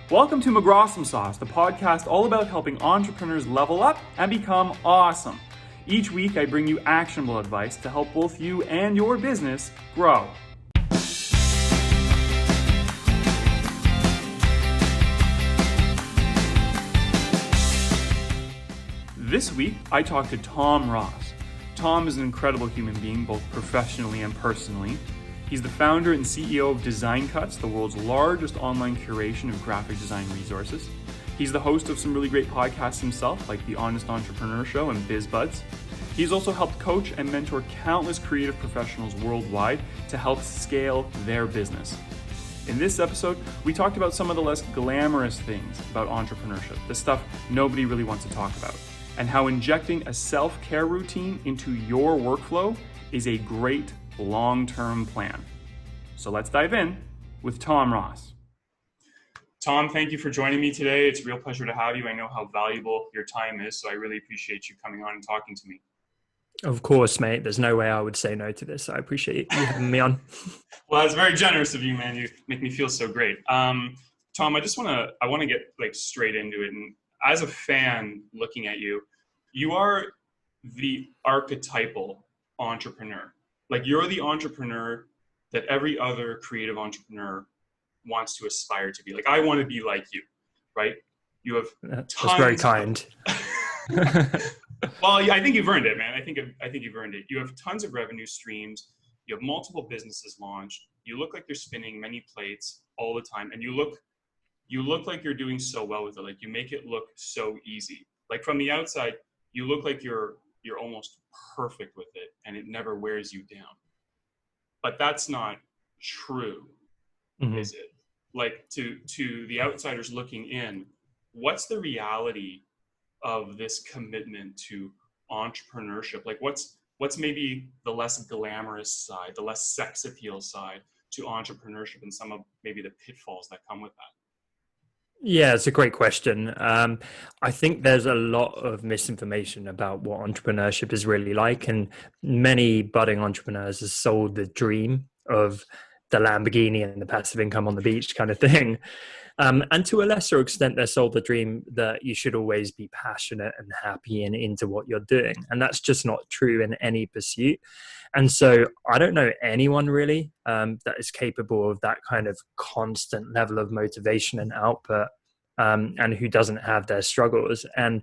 Welcome to McGrawesome Sauce, the podcast all about helping entrepreneurs level up and become awesome. Each week, I bring you actionable advice to help both you and your business grow. This week, I talked to Tom Ross. Tom is an incredible human being, both professionally and personally. He's the founder and CEO of DesignCuts, the world's largest online curation of graphic design resources. He's the host of some really great podcasts himself, like The Honest Entrepreneur Show and Biz Buds. He's also helped coach and mentor countless creative professionals worldwide to help scale their business. In this episode, we talked about some of the less glamorous things about entrepreneurship, the stuff nobody really wants to talk about, and how injecting a self-care routine into your workflow is a great long-term plan. So let's dive in with Tom Ross. Tom, thank you for joining me today. It's a real pleasure to have you. I know how valuable your time is, so I really appreciate you coming on and talking to me. Of course, mate. There's no way I would say no to this. I appreciate you having me on. Well, that's very generous of you, man. You make me feel so great. Tom, I want to get straight into it. And as a fan looking at you, you are the archetypal entrepreneur. You're the entrepreneur that every other creative entrepreneur wants to aspire to be. I want to be like you, right? You have That's very kind. Well, yeah, I think you've earned it, man. I think you've earned it. You have tons of revenue streams. You have multiple businesses launched. You look like you're spinning many plates all the time, and you look like you're doing so well with it. You make it look so easy. From the outside, you look like you're almost perfect with it and it never wears you down. But that's not true, is it? To the outsiders looking in, what's the reality of this commitment to entrepreneurship? What's maybe the less glamorous side, the less sex appeal side to entrepreneurship, and some of maybe the pitfalls that come with that? Yeah, it's a great question. I think there's a lot of misinformation about what entrepreneurship is really like, and many budding entrepreneurs have sold the dream of the Lamborghini and the passive income on the beach kind of thing. And to a lesser extent, they're sold the dream that you should always be passionate and happy and into what you're doing. And that's just not true in any pursuit. And so I don't know anyone really that is capable of that kind of constant level of motivation and output, and who doesn't have their struggles. And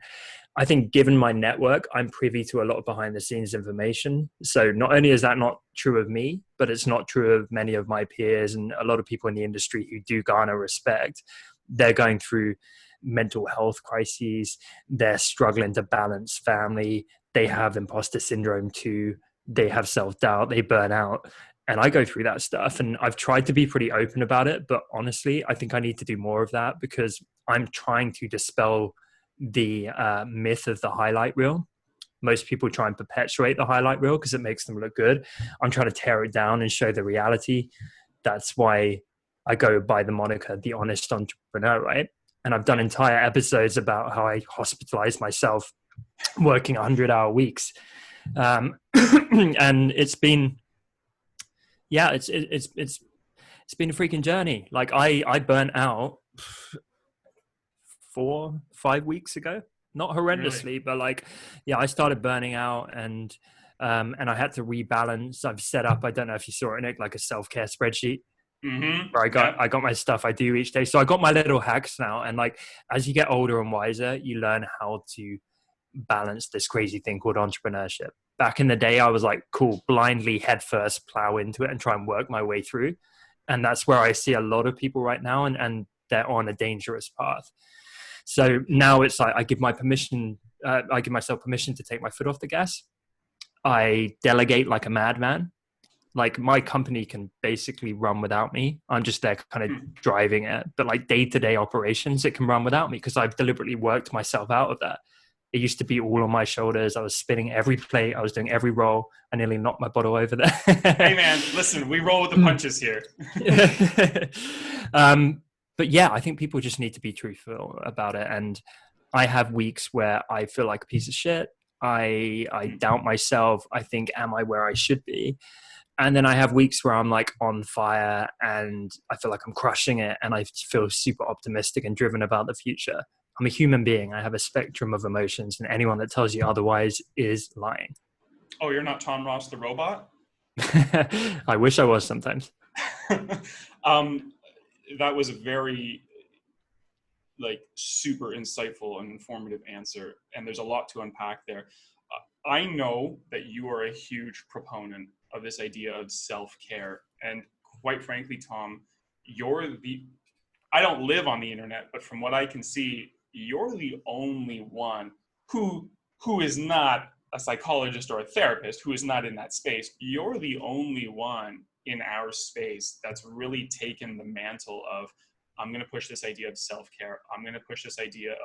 I think given my network, I'm privy to a lot of behind the scenes information. So not only is that not true of me, but it's not true of many of my peers and a lot of people in the industry who do garner respect. They're going through mental health crises. They're struggling to balance family. They have imposter syndrome too. They have self-doubt. They burn out. And I go through that stuff, and I've tried to be pretty open about it. But honestly, I think I need to do more of that because I'm trying to dispel the myth of the highlight reel. Most people try and perpetuate the highlight reel because it makes them look good. I'm trying to tear it down and show the reality. That's why I go by the moniker, The Honest Entrepreneur, right? And I've done entire episodes about how I hospitalized myself working 100-hour weeks. And it's been, it's been a freaking journey. I burnt out 4-5 weeks ago, not horrendously, really? But I started burning out, and I had to rebalance. I've set up, I don't know if you saw it, Nick, a self-care spreadsheet where I got my stuff I do each day. So I got my little hacks now. And as you get older and wiser, you learn how to balance this crazy thing called entrepreneurship. Back in the day, I was cool, blindly headfirst plow into it and try and work my way through. And that's where I see a lot of people right now, and they're on a dangerous path. So now it's I give myself permission to take my foot off the gas. I delegate like a madman. My company can basically run without me. I'm just there kind of driving it. But day-to-day operations, it can run without me because I've deliberately worked myself out of that. It used to be all on my shoulders. I was spinning every plate. I was doing every roll. I nearly knocked my bottle over there. Hey man, listen, we roll with the punches here. But yeah, I think people just need to be truthful about it. And I have weeks where I feel like a piece of shit. I doubt myself. I think, am I where I should be? And then I have weeks where I'm like on fire and I feel like I'm crushing it and I feel super optimistic and driven about the future. I'm a human being. I have a spectrum of emotions, and anyone that tells you otherwise is lying. Oh, you're not Tom Ross the robot? I wish I was sometimes. um, that was a very like super insightful and informative answer, and there's a lot to unpack there. I know that you are a huge proponent of this idea of self-care, and quite frankly, Tom, you're the I don't live on the internet, but from what I can see, you're the only one who who is not a psychologist or a therapist, who is not in that space. You're the only one in our space that's really taken the mantle of, I'm going to push this idea of self-care. I'm going to push this idea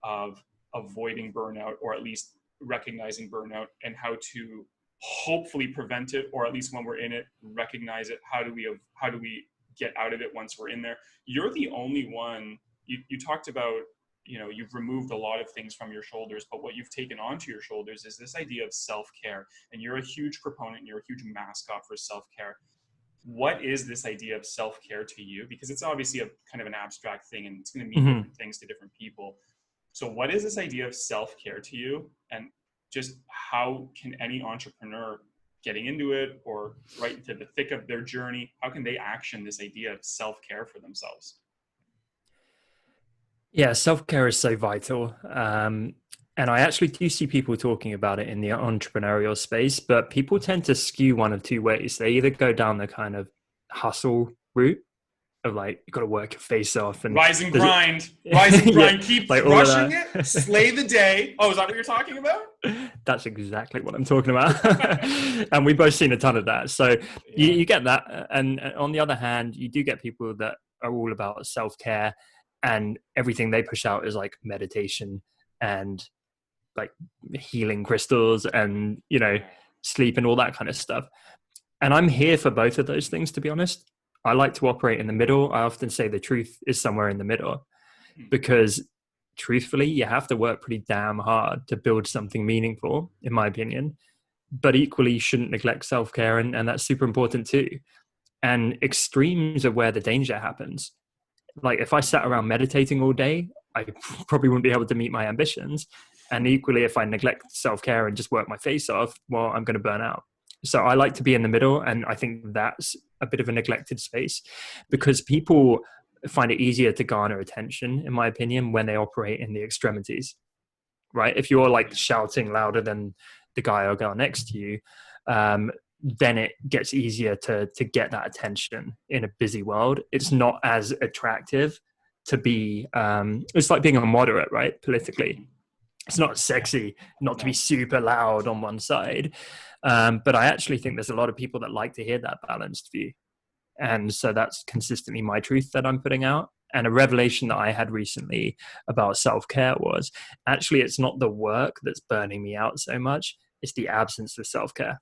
of avoiding burnout, or at least recognizing burnout and how to hopefully prevent it, or at least when we're in it, recognize it. How do we get out of it once we're in there? You're the only one. You talked about, you've removed a lot of things from your shoulders, but what you've taken onto your shoulders is this idea of self-care, and you're a huge proponent, you're a huge mascot for self-care. What is this idea of self-care to you? Because it's obviously a kind of an abstract thing, and it's going to mean different things to different people. So what is this idea of self-care to you, and just how can any entrepreneur getting into it or right into the thick of their journey, how can they action this idea of self-care for themselves? Yeah, self-care is so vital. And I actually do see people talking about it in the entrepreneurial space, but people tend to skew one of two ways. They either go down the kind of hustle route of like, you got to work your face off and Rise and grind, yeah, keep like all of crushing it, that. slay the day. Oh, is that what you're talking about? That's exactly what I'm talking about. And we've both seen a ton of that. So Yeah. you get that. And on the other hand, you do get people that are all about self-care, and everything they push out is like meditation and like healing crystals and, sleep and all that kind of stuff. And I'm here for both of those things, to be honest. I like to operate in the middle. I often say the truth is somewhere in the middle, because truthfully, you have to work pretty damn hard to build something meaningful, in my opinion. But equally, you shouldn't neglect self-care, and that's super important too. And extremes are where the danger happens. Like if I sat around meditating all day, I probably wouldn't be able to meet my ambitions. And equally, if I neglect self-care and just work my face off, well, I'm going to burn out. So I like to be in the middle. And I think that's a bit of a neglected space, because people find it easier to garner attention, in my opinion, when they operate in the extremities, right? If you're like shouting louder than the guy or girl next to you, then it gets easier to get that attention in a busy world. It's not as attractive to be, it's like being a moderate, right? Politically, it's not sexy not to be super loud on one side. But I actually think there's a lot of people that like to hear that balanced view. And so that's consistently my truth that I'm putting out. And a revelation that I had recently about self-care was, actually, it's not the work that's burning me out so much, it's the absence of self-care.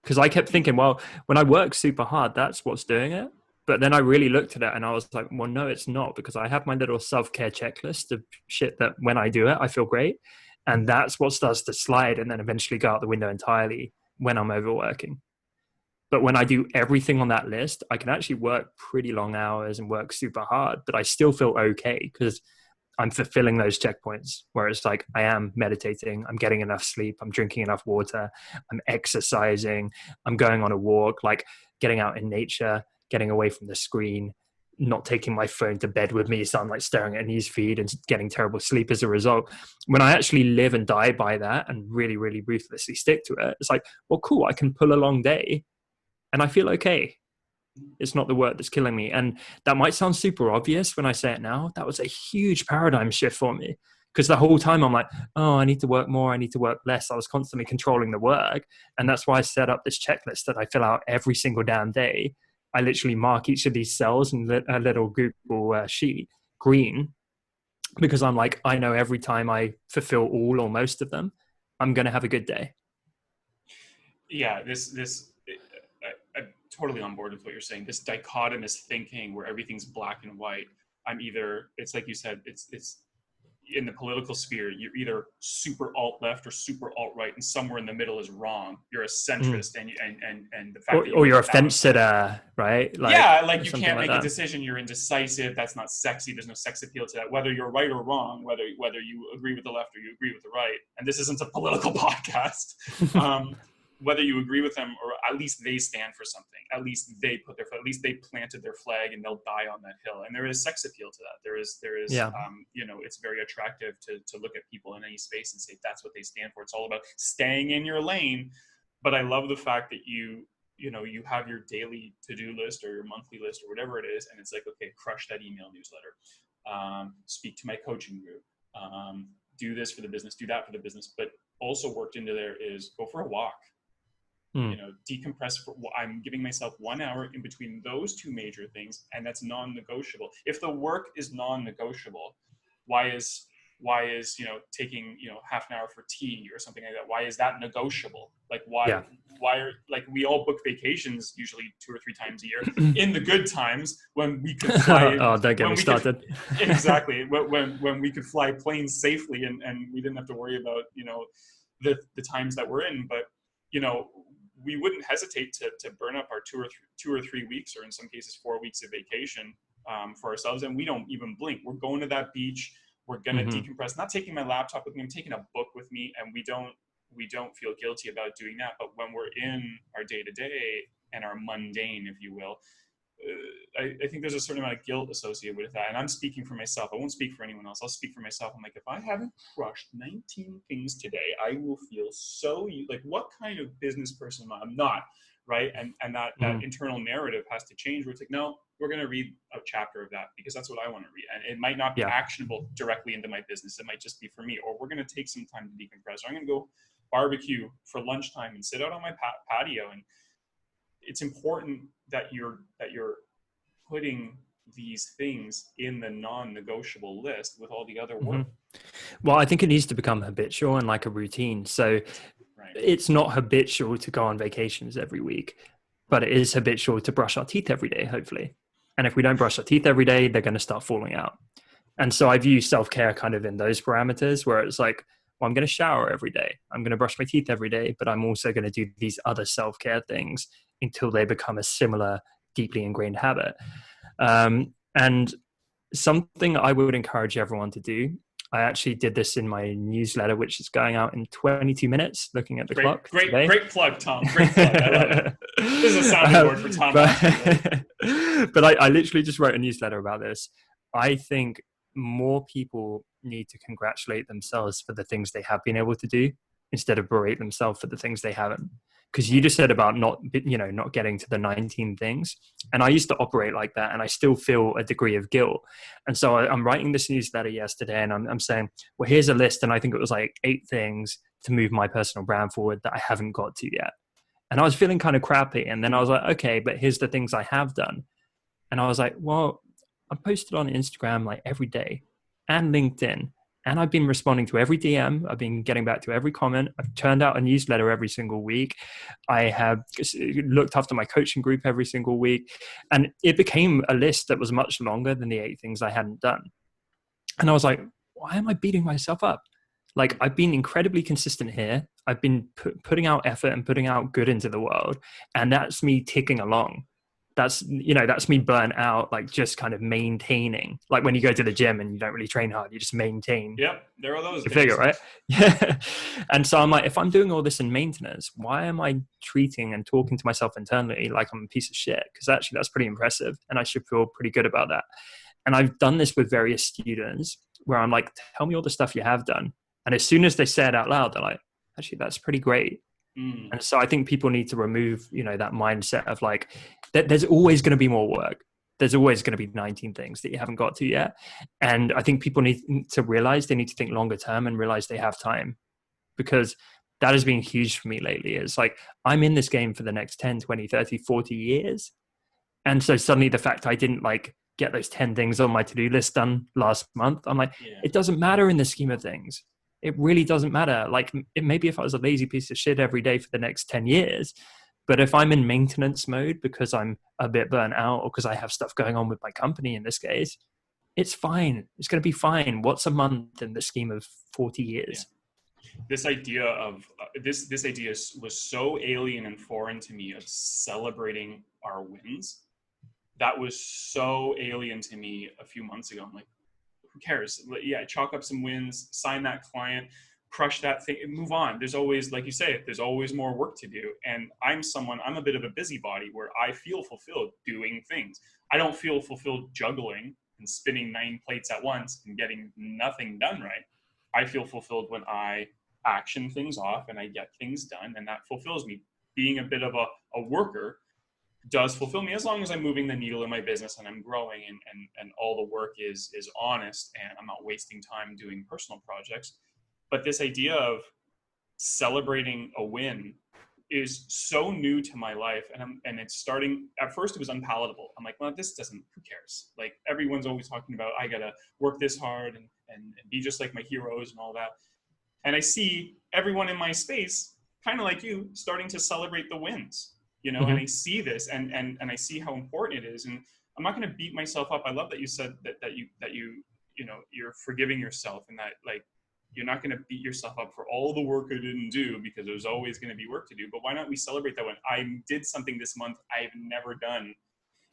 Because I kept thinking, well, when I work super hard, that's what's doing it. But then I really looked at it and I was like, well, no, it's not, because I have my little self-care checklist of shit that when I do it, I feel great. And that's what starts to slide and then eventually go out the window entirely when I'm overworking. But when I do everything on that list, I can actually work pretty long hours and work super hard, but I still feel okay because I'm fulfilling those checkpoints where it's like, I am meditating, I'm getting enough sleep, I'm drinking enough water, I'm exercising, I'm going on a walk, like getting out in nature, getting away from the screen, not taking my phone to bed with me. So I'm like staring at a news feed and getting terrible sleep as a result. When I actually live and die by that and really, really ruthlessly stick to it, it's like, well, cool, I can pull a long day and I feel okay. It's not the work that's killing me. And that might sound super obvious when I say it now. That was a huge paradigm shift for me, because the whole time I'm like, oh, I need to work more, I need to work less. I was constantly controlling the work. And that's why I set up this checklist that I fill out every single damn day. I literally mark each of these cells in a little Google sheet green, because I'm like, I know every time I fulfill all or most of them, I'm going to have a good day. Yeah, I'm totally on board with what you're saying. This dichotomous thinking where everything's black and white. It's like you said, it's in the political sphere, you're either super alt left or super alt right, and somewhere in the middle is wrong. You're a centrist, and the fact that you or look you're a at that, fence sitter, right? yeah, like you something can't like make that. a decision. You're indecisive. That's not sexy. There's no sex appeal to that. Whether you're right or wrong, whether you agree with the left or you agree with the right, and this isn't a political podcast. Whether you agree with them or at least they stand for something, at least they planted their flag and they'll die on that hill. And there is sex appeal to that. There is Yeah. it's very attractive to look at people in any space and say that's what they stand for. It's all about staying in your lane. But I love the fact that you have your daily to-do list or your monthly list or whatever it is, and it's like, okay, crush that email newsletter, speak to my coaching group, do this for the business, do that for the business. But also worked into there is go for a walk. Decompress. I'm giving myself 1 hour in between those two major things, and that's non-negotiable. If the work is non-negotiable, why is taking half an hour for tea or something like that? Why is that negotiable? Like why are like we all book vacations usually 2 or 3 times a year in the good times when we could fly. Oh, don't get me started. Exactly. When we could fly planes safely and we didn't have to worry about the times that we're in, but we wouldn't hesitate to burn up our 2 or 3 weeks, or in some cases 4 weeks of vacation for ourselves, and we don't even blink. We're going to that beach. We're gonna decompress. Not taking my laptop with me. I'm taking a book with me, and we don't feel guilty about doing that. But when we're in our day to day and our mundane, if you will, I think there's a certain amount of guilt associated with that. And I'm speaking for myself. I won't speak for anyone else. I'll speak for myself. I'm like, if I haven't crushed 19 things today, I will feel so like, what kind of business person am I? I'm not, right? And that internal narrative has to change, where it's like, no, we're going to read a chapter of that because that's what I want to read. And it might not be actionable directly into my business. It might just be for me, or we're going to take some time to decompress. Or I'm going to go barbecue for lunchtime and sit out on my patio. And it's important that you're putting these things in the non-negotiable list with all the other work. Well, I think it needs to become habitual and like a routine. So it's not habitual to go on vacations every week, but it is habitual to brush our teeth every day, hopefully. And if we don't brush our teeth every day, they're going to start falling out. And so I view self-care kind of in those parameters, where it's like, well, I'm going to shower every day. I'm going to brush my teeth every day, but I'm also going to do these other self-care things until they become a similar, deeply ingrained habit. And something I would encourage everyone to do, I actually did this in my newsletter, which is going out in 22 minutes, looking at the clock. Great plug, Tom. Great plug. I love it. This is a sounding board for Tom. But I literally just wrote a newsletter about this. I think more people need to congratulate themselves for the things they have been able to do instead of berate themselves for the things they haven't. Because you just said about not getting to the 19 things. And I used to operate like that, and I still feel a degree of guilt. And so I'm writing this newsletter yesterday, and I'm saying, well, here's a list. And I think it was like 8 things to move my personal brand forward that I haven't got to yet. And I was feeling kind of crappy. And then I was like, okay, but here's the things I have done. And I was like, well, I posted on Instagram like every day and LinkedIn. And I've been responding to every DM. I've been getting back to every comment. I've turned out a newsletter every single week. I have looked after my coaching group every single week. And it became a list that was much longer than the 8 things I hadn't done. And I was like, why am I beating myself up? Like, I've been incredibly consistent here. I've been putting out effort and putting out good into the world. And that's me ticking along. That's me burnt out, like just kind of maintaining. Like when you go to the gym and you don't really train hard, you just maintain. Yep, there are those. You figure, right? Yeah. And so I'm like, if I'm doing all this in maintenance, why am I treating and talking to myself internally like I'm a piece of shit? Because actually that's pretty impressive, and I should feel pretty good about that. And I've done this with various students where I'm like, tell me all the stuff you have done. And as soon as they say it out loud, they're like, actually, that's pretty great. And so I think people need to remove, that mindset of like, there's always going to be more work. There's always going to be 19 things that you haven't got to yet. And I think people need to realize they need to think longer term and realize they have time, because that has been huge for me lately. It's like, I'm in this game for the next 10, 20, 30, 40 years. And so suddenly the fact I didn't like get those 10 things on my to-do list done last month, I'm like, It doesn't matter in the scheme of things. It really doesn't matter. Like, maybe if I was a lazy piece of shit every day for the next 10 years, but if I'm in maintenance mode because I'm a bit burnt out or because I have stuff going on with my company in this case, it's fine. It's going to be fine. What's a month in the scheme of 40 Yeah. years? This idea of this idea was so alien and foreign to me, of celebrating our wins. That was so alien to me a few months ago. I'm like, who cares? Yeah, chalk up some wins, sign that client, crush that thing, and move on. There's always, like you say, there's always more work to do. And I'm a bit of a busybody where I feel fulfilled doing things. I don't feel fulfilled juggling and spinning 9 plates at once and getting nothing done right. I feel fulfilled when I action things off and I get things done, and that fulfills me. Being a bit of a worker does fulfill me, as long as I'm moving the needle in my business and I'm growing, and all the work is honest and I'm not wasting time doing personal projects. But this idea of celebrating a win is so new to my life, and it's starting. At first it was unpalatable. I'm like, well, this doesn't, who cares? Like, everyone's always talking about, I gotta work this hard and be just like my heroes and all that. And I see everyone in my space, kind of like you, starting to celebrate the wins, Mm-hmm. and I see this, and I see how important it is. And I'm not going to beat myself up. I love that you said that you're forgiving yourself, and that, like, you're not going to beat yourself up for all the work I didn't do, because there's always going to be work to do. But why not we celebrate that when I did something this month I've never done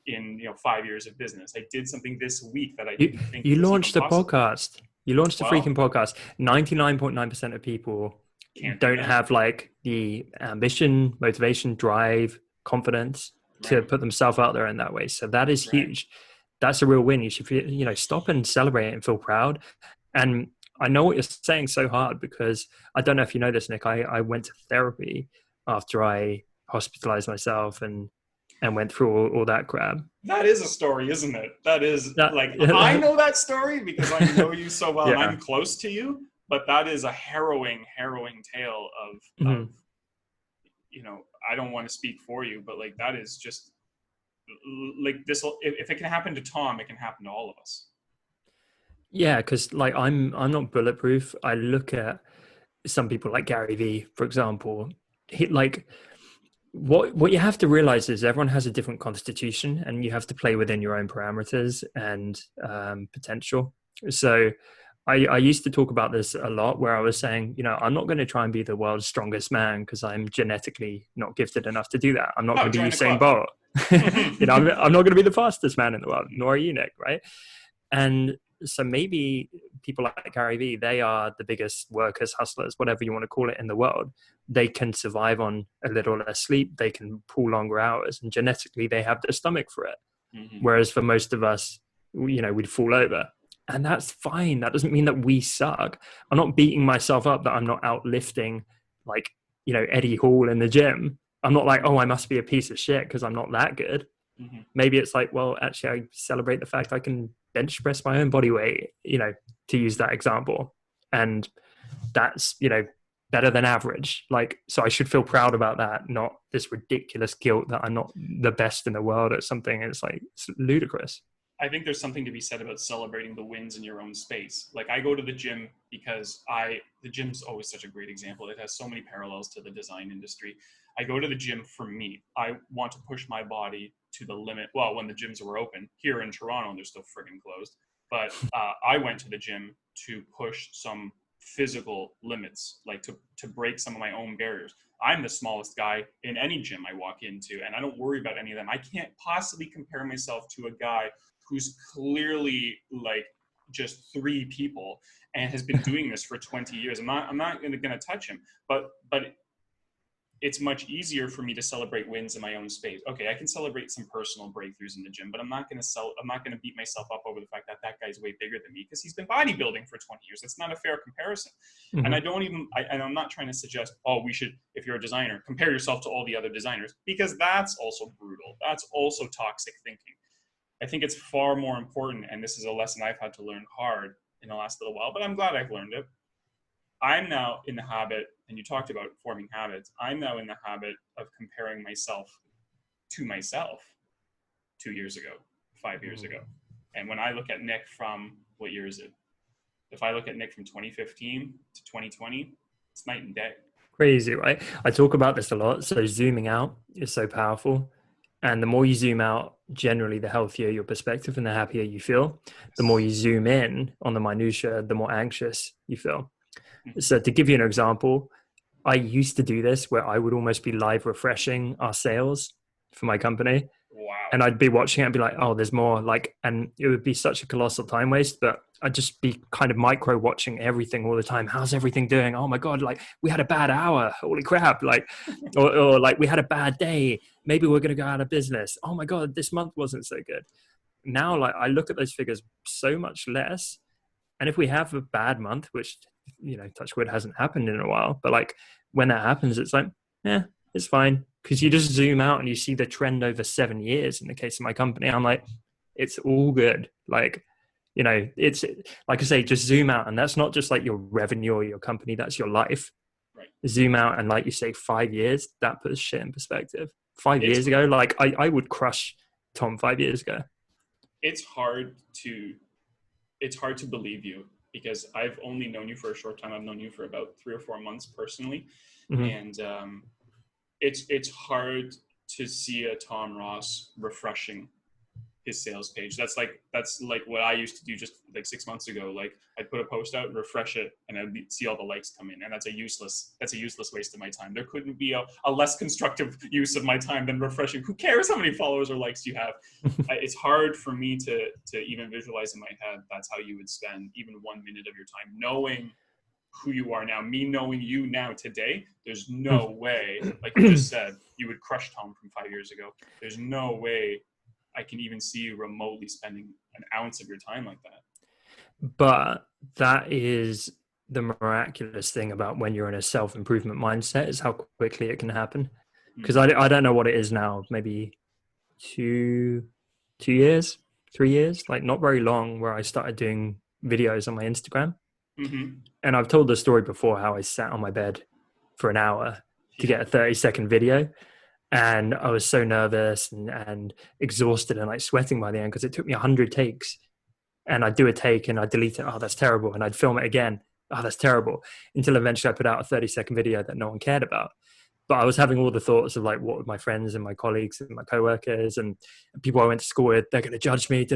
in 5 years of business. I did something this week that I didn't think You was even launched a possible. podcast. You launched a Well, freaking podcast. 99.9% of people don't have like the ambition, motivation, drive, confidence to right, put themselves out there in that way. So that is right. huge. That's a real win. You should feel, stop and celebrate and feel proud. And I know what you're saying so hard, because I don't know if you know this, Nick. I went to therapy after I hospitalized myself and went through all that crap. That is a story, isn't it? That is, like, I Yeah. know that story because I know you so well, and Yeah. I'm close to you. But that is a harrowing tale of I don't want to speak for you, but like, that is just like this. If it can happen to Tom, it can happen to all of us. Yeah, because like I'm not bulletproof. I look at some people like Gary Vee, for example. He, like, what you have to realize is everyone has a different constitution, and you have to play within your own parameters and potential. So I used to talk about this a lot, where I was saying, I'm not going to try and be the world's strongest man, because I'm genetically not gifted enough to do that. I'm not going to be Join the Usain club. Bolt. I'm not going to be the fastest man in the world, nor are you, Nick, right? And so maybe people like Gary Vee, they are the biggest workers, hustlers, whatever you want to call it, in the world. They can survive on a little less sleep. They can pull longer hours, and genetically they have the stomach for it. Mm-hmm. Whereas for most of us, we'd fall over. And that's fine. That doesn't mean that we suck. I'm not beating myself up that I'm not out lifting like, Eddie Hall in the gym. I'm not like, oh, I must be a piece of shit because I'm not that good. Mm-hmm. Maybe it's like, well, actually, I celebrate the fact I can bench press my own body weight, to use that example. And that's, better than average. Like, so I should feel proud about that, not this ridiculous guilt that I'm not the best in the world at something. It's like, it's ludicrous. I think there's something to be said about celebrating the wins in your own space. Like, I go to the gym because the gym's always such a great example. It has so many parallels to the design industry. I go to the gym for me. I want to push my body to the limit. Well, when the gyms were open here in Toronto, they're still friggin' closed. But I went to the gym to push some physical limits, like to break some of my own barriers. I'm the smallest guy in any gym I walk into, and I don't worry about any of them. I can't possibly compare myself to a guy who's clearly like just 3 people and has been doing this for 20 years. I'm not going to touch him, but it's much easier for me to celebrate wins in my own space. Okay, I can celebrate some personal breakthroughs in the gym, but I'm not going to beat myself up over the fact that that guy's way bigger than me because he's been bodybuilding for 20 years. It's not a fair comparison. Mm-hmm. And I'm not trying to suggest, we should, if you're a designer, compare yourself to all the other designers, because that's also brutal. That's also toxic thinking. I think it's far more important, and this is a lesson I've had to learn hard in the last little while, but I'm glad I've learned it. I'm now in the habit, and you talked about forming habits, I'm now in the habit of comparing myself to myself 2 years ago, 5 years ago. And when I look at Nick from, what year is it? If I look at Nick from 2015 to 2020, it's night and day. Crazy, right? I talk about this a lot. So zooming out is so powerful. And the more you zoom out, generally the healthier your perspective and the happier you feel. The more you zoom in on the minutia, the more anxious you feel. So to give you an example, I used to do this where I would almost be live refreshing our sales for my company. Wow. And I'd be watching it and be like, oh, there's more, like, and it would be such a colossal time waste, but I'd just be kind of micro watching everything all the time. How's everything doing? Oh my God, like we had a bad hour. Holy crap. Like, or like we had a bad day. Maybe we're going to go out of business. Oh my God, this month wasn't so good. Now, like I look at those figures so much less. And if we have a bad month, which, touch wood, hasn't happened in a while, but like when that happens, it's like, yeah, it's fine. Because you just zoom out and you see the trend over 7 years. In the case of my company, I'm like, it's all good. Like, it's like I say, just zoom out. And that's not just like your revenue or your company, that's your life. Right. Zoom out and, like you say, 5 years, that puts shit in perspective. 5 years ago, like I would crush Tom 5 years ago. It's hard to believe you, because I've only known you for a short time. I've known you for about 3 or 4 months personally. Mm-hmm. And it's hard to see a Tom Ross refreshing his sales page. That's like what I used to do just like 6 months ago. Like I'd put a post out, refresh it, and I'd see all the likes come in. And that's a useless waste of my time. There couldn't be a less constructive use of my time than refreshing. Who cares how many followers or likes you have? It's hard for me to even visualize in my head that's how you would spend even 1 minute of your time, knowing who you are now. Me knowing you now today, there's no way, like you just said, you would crush Tom from 5 years ago. There's no way I can even see you remotely spending an ounce of your time like that. But that is the miraculous thing about when you're in a self-improvement mindset, is how quickly it can happen. Because I don't know what it is now, maybe 2 years, 3 years, like not very long, where I started doing videos on my Instagram. Mm-hmm. And I've told the story before, how I sat on my bed for an hour to get a 30-second video. And I was so nervous and exhausted and like sweating by the end, because it took me 100 takes. And I'd do a take and I'd delete it. Oh, that's terrible. And I'd film it again. Oh, that's terrible. Until eventually I put out a 30-second video that no one cared about. But I was having all the thoughts of like, what would my friends and my colleagues and my coworkers and people I went to school with, they're going to judge me.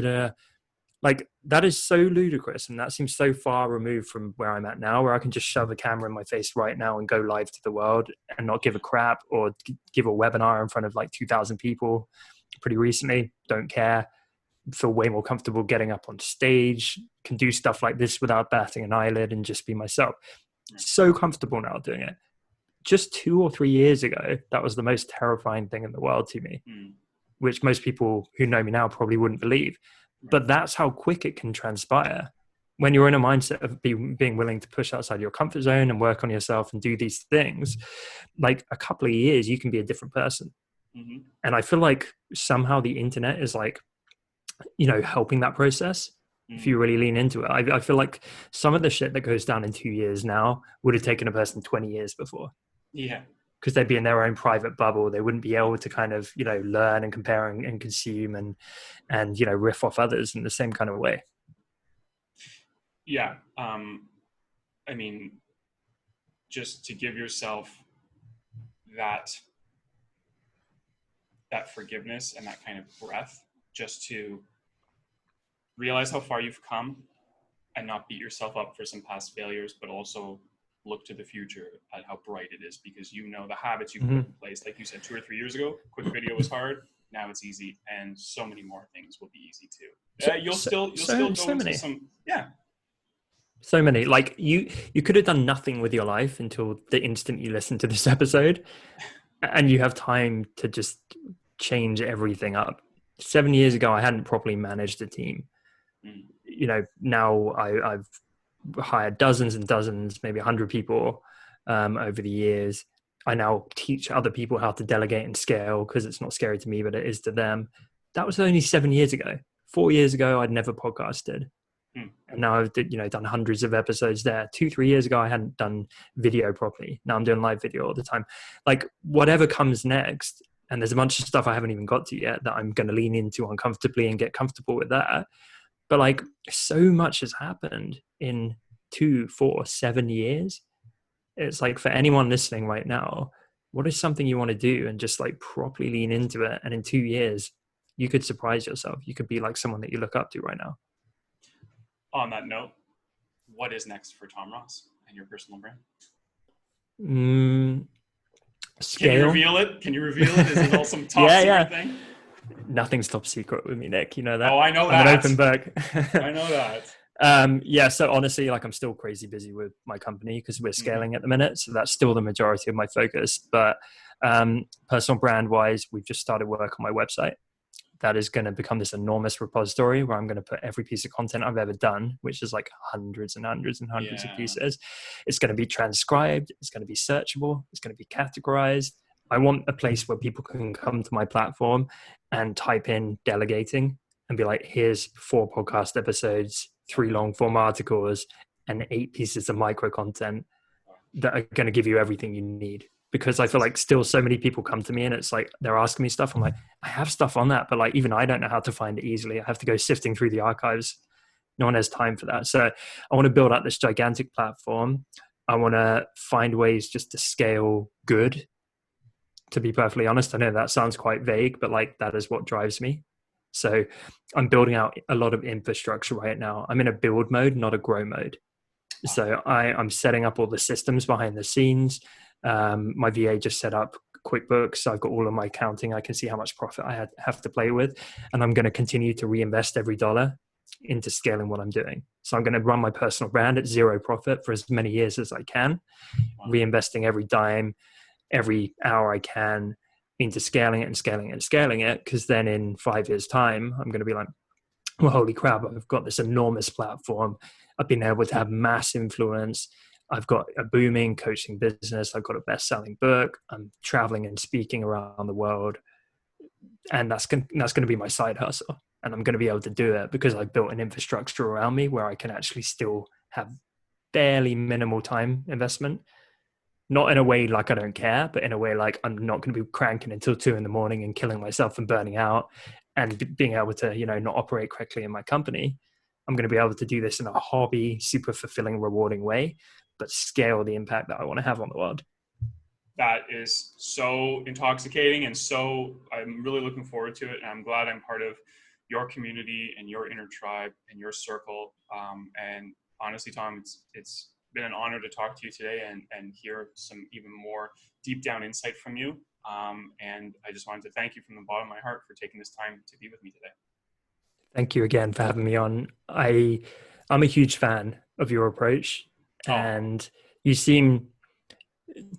Like that is so ludicrous. And that seems so far removed from where I'm at now, where I can just shove a camera in my face right now and go live to the world and not give a crap, or give a webinar in front of like 2,000 people pretty recently. Don't care. Feel way more comfortable getting up on stage, can do stuff like this without batting an eyelid and just be myself. So comfortable now doing it. Just 2 or 3 years ago, that was the most terrifying thing in the world to me, which most people who know me now probably wouldn't believe. But that's how quick it can transpire when you're in a mindset of being willing to push outside your comfort zone and work on yourself and do these things. Like a couple of years, you can be a different person. Mm-hmm. And I feel like somehow the internet is like, helping that process. If you really lean into it, I feel like some of the shit that goes down in 2 years now would have taken a person 20 years before. Yeah. Because they'd be in their own private bubble. They wouldn't be able to kind of, learn and compare and consume and riff off others in the same kind of way. Yeah. I mean, just to give yourself that forgiveness and that kind of breath, just to realize how far you've come and not beat yourself up for some past failures, but also look to the future at how bright it is, because the habits you've put in place. Like you said, 2 or 3 years ago, quick video was hard. Now it's easy, and so many more things will be easy too. You'll still go into some. Yeah. So many. Like you could have done nothing with your life until the instant you listen to this episode, and you have time to just change everything up. 7 years ago, I hadn't properly managed a team. Now I've hired dozens and dozens, maybe 100 people over the years. I now teach other people how to delegate and scale, because it's not scary to me, but it is to them. That was only 7 years ago. 4 years ago, I'd never podcasted. And now I've done hundreds of episodes there. 2-3 years ago, I hadn't done video properly. Now I'm doing live video all the time. Like whatever comes next, and there's a bunch of stuff I haven't even got to yet that I'm going to lean into uncomfortably and get comfortable with that. But like so much has happened in 2, 4, 7 years. It's like for anyone listening right now, what is something you want to do and just like properly lean into it? And in 2 years, you could surprise yourself. You could be like someone that you look up to right now. On that note, what is next for Tom Ross and your personal brand? Scale. Can you reveal it? Is it all some top secret thing? Nothing's top secret with me, Nick. You know that. Oh, I know I'm that. an open book. I know that. So honestly, like I'm still crazy busy with my company because we're scaling at the minute. So that's still the majority of my focus. But personal brand wise, we've just started work on my website. That is going to become this enormous repository where I'm going to put every piece of content I've ever done, which is like hundreds and hundreds and hundreds of pieces. It's going to be transcribed. It's going to be searchable. It's going to be categorized. I want a place where people can come to my platform and type in delegating and be like, here's 4 podcast episodes, 3 long form articles, and 8 pieces of micro content that are going to give you everything you need. Because I feel like still so many people come to me and it's like, they're asking me stuff. I'm like, I have stuff on that, but like, even I don't know how to find it easily. I have to go sifting through the archives. No one has time for that. So I want to build out this gigantic platform. I want to find ways just to scale good. To be perfectly honest, I know that sounds quite vague, but like that is what drives me. So I'm building out a lot of infrastructure right now. I'm in a build mode, not a grow mode. So I'm setting up all the systems behind the scenes. My VA just set up QuickBooks. So I've got all of my accounting. I can see how much profit I have to play with. And I'm going to continue to reinvest every dollar into scaling what I'm doing. So I'm going to run my personal brand at 0 profit for as many years as I can, reinvesting every dime, every hour I can into scaling it and scaling it and scaling it. Because then in 5 years' time, I'm going to be like, well, holy crap, I've got this enormous platform. I've been able to have mass influence. I've got a booming coaching business. I've got a best-selling book. I'm traveling and speaking around the world. And that's going to be my side hustle. And I'm going to be able to do it because I've built an infrastructure around me where I can actually still have fairly minimal time investment. Not in a way like I don't care, but in a way like I'm not going to be cranking until 2 a.m. and killing myself and burning out and being able to, not operate correctly in my company. I'm going to be able to do this in a hobby, super fulfilling, rewarding way, but scale the impact that I want to have on the world. That is so intoxicating. And I'm really looking forward to it. And I'm glad I'm part of your community and your inner tribe and your circle. And honestly, Tom, it's been an honor to talk to you today and hear some even more deep down insight from you. And I just wanted to thank you from the bottom of my heart for taking this time to be with me today. Thank you again for having me on. I'm a huge fan of your approach, and you seem,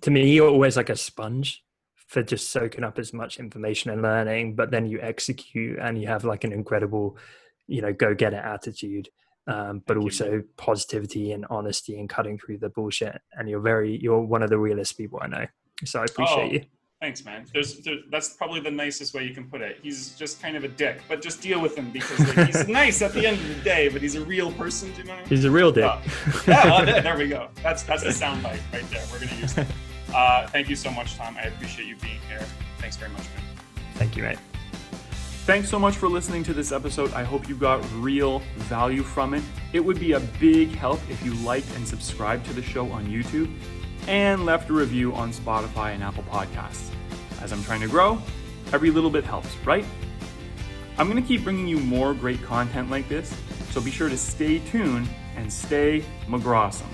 to me, you're always like a sponge for just soaking up as much information and learning, but then you execute and you have like an incredible, go-getter attitude, but also positivity and honesty and cutting through the bullshit. And you're one of the realest people I know. So I appreciate you. Thanks, man. That's probably the nicest way you can put it. He's just kind of a dick, but just deal with him because he's nice at the end of the day, but he's a real person, do you know? He's a real dick. There we go. That's the soundbite right there. We're going to use it. Thank you so much, Tom. I appreciate you being here. Thanks very much, man. Thank you, mate. Thanks so much for listening to this episode. I hope you got real value from it. It would be a big help if you liked and subscribed to the show on YouTube and left a review on Spotify and Apple Podcasts. As I'm trying to grow, every little bit helps, right? I'm going to keep bringing you more great content like this, so be sure to stay tuned and stay McGrawesome.